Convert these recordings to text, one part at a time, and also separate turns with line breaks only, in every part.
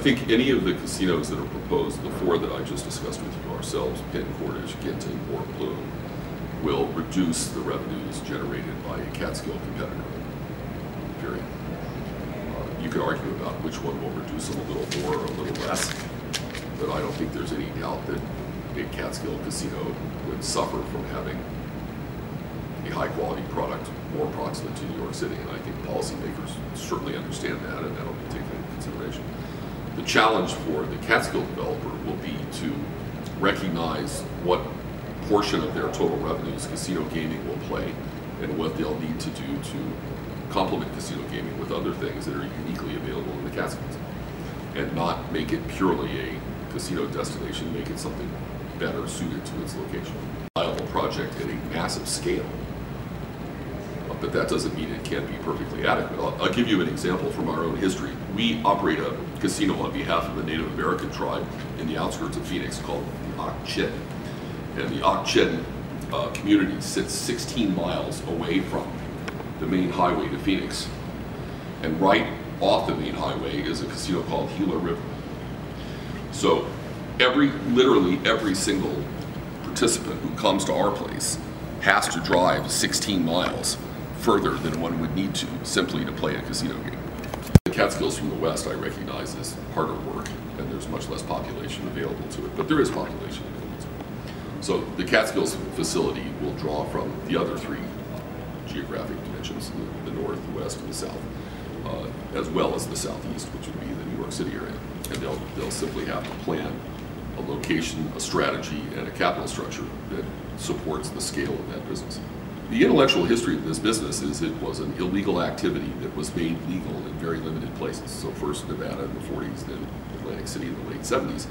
I think any of the casinos that are proposed, the four that I just discussed with you, ourselves, Penn, Cornish, Ginton, or Bloom, will reduce the revenues generated by a Catskill competitor, period. You could argue about which one will reduce them a little more or a little less, but I don't think there's any doubt that a Catskill casino would suffer from having a high-quality product more proximate to New York City, and I think policymakers certainly understand that, and that'll be taken into consideration. The challenge for the Catskill developer will be to recognize what portion of their total revenues casino gaming will play, and what they'll need to do to complement casino gaming with other things that are uniquely available in the Catskills, and not make it purely a casino destination, make it something better suited to its location. A viable project at a massive scale, but that doesn't mean it can't be perfectly adequate. I'll give you an example from our own history. We operate a casino on behalf of the Native American tribe in the outskirts of Phoenix called the Ak-Chin. And the Ak-Chin community sits 16 miles away from the main highway to Phoenix. And right off the main highway is a casino called Gila River. So literally every single participant who comes to our place has to drive 16 miles further than one would need to simply to play a casino game. The Catskills from the west I recognize as harder work, and there's much less population available to it, but there is population available to it. So the Catskills facility will draw from the other three geographic dimensions, the north, the west, and the south, as well as the southeast, which would be the New York City area. And they'll simply have to plan a location, a strategy, and a capital structure that supports the scale of that business. The intellectual history of this business is it was an illegal activity that was made legal in very limited places. So first Nevada in the 40s, then Atlantic City in the late 70s.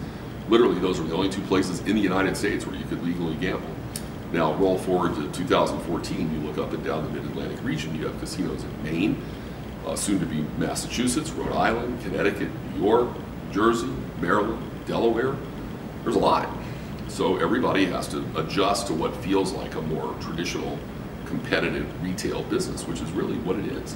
Literally, those were the only two places in the United States where you could legally gamble. Now roll forward to 2014, you look up and down the mid-Atlantic region, you have casinos in Maine, soon to be Massachusetts, Rhode Island, Connecticut, New York, Jersey, Maryland, Delaware. There's a lot. So everybody has to adjust to what feels like a more traditional competitive retail business, which is really what it is.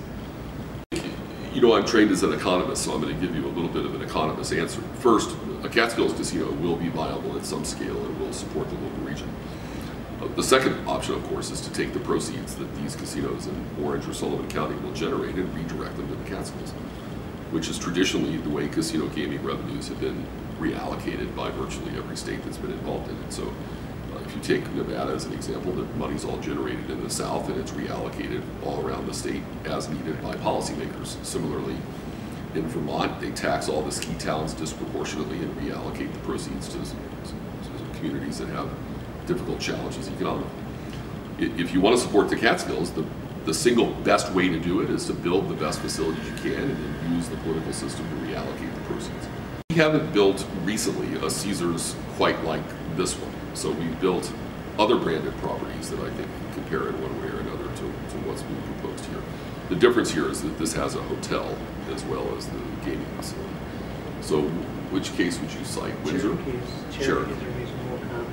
You know, I'm trained as an economist, so I'm going to give you a little bit of an economist answer. First, a Catskills casino will be viable at some scale and will support the local region. The second option, of course, is to take the proceeds that these casinos in Orange or Sullivan County will generate and redirect them to the Catskills, which is traditionally the way casino gaming revenues have been reallocated by virtually every state that's been involved in it. So if you take Nevada as an example, the money's all generated in the South and it's reallocated all around the state as needed by policymakers. Similarly, in Vermont, they tax all the ski towns disproportionately and reallocate the proceeds to communities that have difficult challenges economically. If you want to support the Catskills, the single best way to do it is to build the best facilities you can and then use the political system to reallocate the proceeds. We haven't built recently a Caesars quite like this one. So we've built other branded properties that I think compare in one way or another to what's being proposed here. The difference here is that this has a hotel as well as the gaming facility. So which case would you cite? Windsor?
Cherokees are reasonable enough,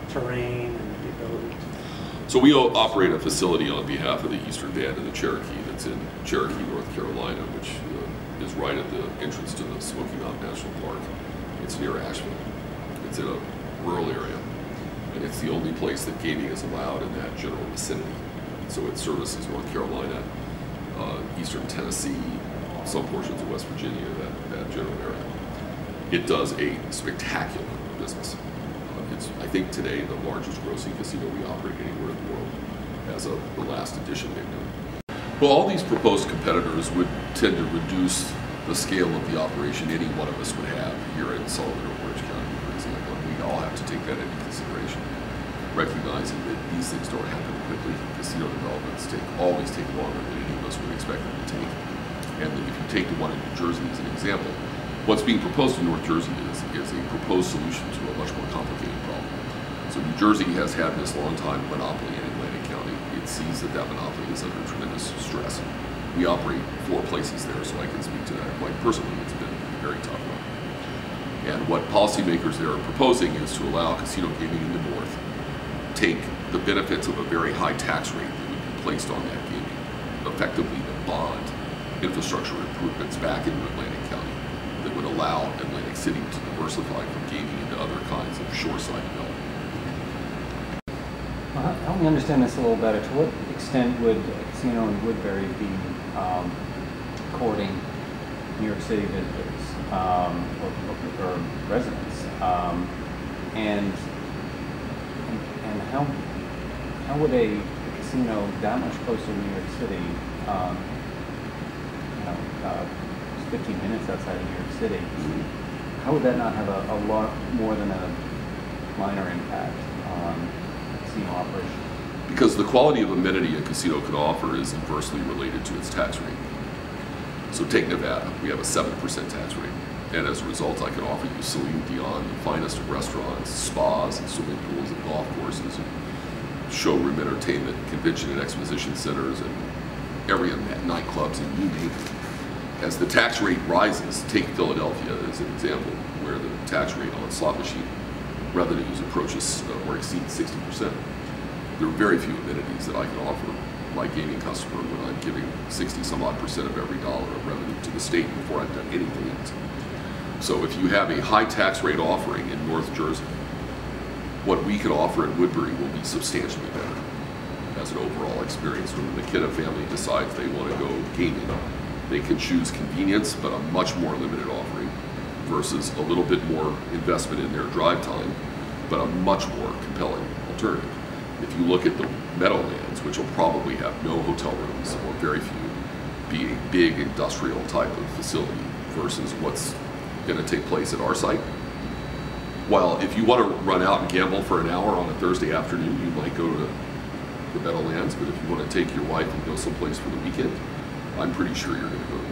the terrain and the ability.
So we operate a facility on behalf of the Eastern Band and the Cherokee that's in Cherokee, North Carolina, which is right at the entrance to the Smoky Mountain National Park. It's near Asheville. It's in a rural area, and it's the only place that gaming is allowed in that general vicinity. So it services North Carolina, Eastern Tennessee, some portions of West Virginia, that general area. It does a spectacular business. It's, I think today, the largest grossing casino we operate anywhere in the world as of the last edition they've done. Well, all these proposed competitors would tend to reduce the scale of the operation any one of us would have here in Sullivan or Orange County, for example. And we all have to take that into consideration, recognizing that these things don't happen quickly. Casino developments always take longer than any of us would expect them to take. And if you take the one in New Jersey as an example, what's being proposed in North Jersey is a proposed solution to a much more complicated problem. So New Jersey has had this long-time monopoly in Atlantic County. It sees that monopoly is under tremendous stress. We operate 4 places there, so I can speak to that quite personally. It's been a very tough one. And what policymakers there are proposing is to allow casino gaming in the north take the benefits of a very high tax rate that would be placed on that gaming, effectively to bond infrastructure improvements back into Atlantic County that would allow Atlantic City to diversify from gaming into other kinds of shoreside development.
Well, help me understand this a little better. To what extent would a casino in Woodbury be courting New York City visitors or residents? And how would a casino that much closer to New York City, 15 minutes outside of New York City, how would that not have a lot more than a minor impact on casino operations?
Because the quality of amenity a casino can offer is inversely related to its tax rate. So take Nevada, we have a 7% tax rate. And as a result, I can offer you Celine Dion, the finest of restaurants, spas, and swimming pools, and golf courses, and showroom entertainment, convention and exposition centers, and area nightclubs, and you name it. As the tax rate rises, take Philadelphia as an example, where the tax rate on slot machine revenues approaches or exceeds 60%. There are very few amenities that I can offer my gaming customer when I'm giving 60-some-odd% of every dollar of revenue to the state before I've done anything else. So if you have a high tax rate offering in North Jersey, what we can offer in Woodbury will be substantially better as an overall experience. When the McKenna family decides they want to go gaming, they can choose convenience, but a much more limited offering versus a little bit more investment in their drive time, but a much more compelling alternative. If you look at the Meadowlands, which will probably have no hotel rooms or very few, be a big industrial type of facility versus what's going to take place at our site. While if you want to run out and gamble for an hour on a Thursday afternoon, you might go to the Meadowlands, but if you want to take your wife and go someplace for the weekend, I'm pretty sure you're going to go to